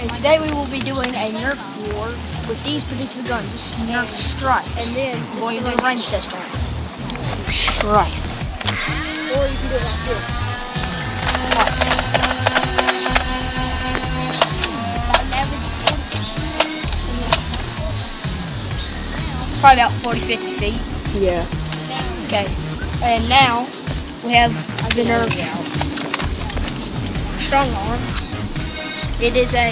Okay, today we will be doing a Nerf war with these particular guns. This is Nerf Strife. And then I'm going to do a range test on it. Strife. Or you can do it like this. Probably about 40-50 feet. Yeah. Okay. And now we have the Nerf Strong Arm. It is a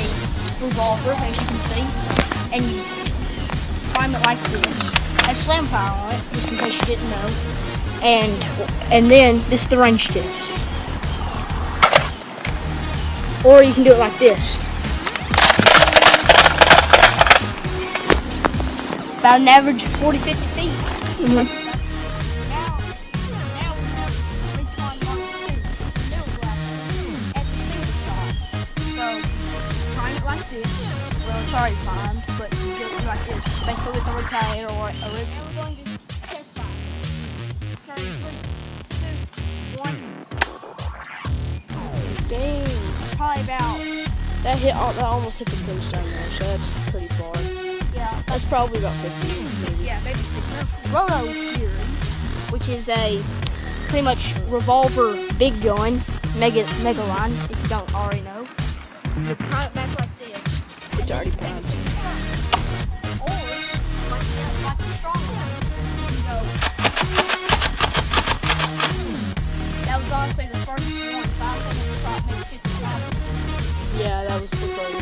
revolver, as you can see, and you prime it like this. It has slam power on it, just in case you didn't know. And then this is the range test. Or you can do it like this. About an average 40-50 feet. Mm-hmm. Like this. Well, it's already primed, but you do it like this. Basically with the retaliator or original. We're going to test fire. So, 3, 2, 1. Dang. Probably about. That almost hit the brimstone there, so that's pretty far. Yeah. That's probably about 50, maybe. Yeah, maybe 50. Roto Fury, which is a pretty much revolver big gun, mega line, if you don't already know. You prime it back like this. It's already primed. Or like the strong one. You go. That was honestly the first one, so I was able to drop maybe 55 to 60. Yeah, that was the first.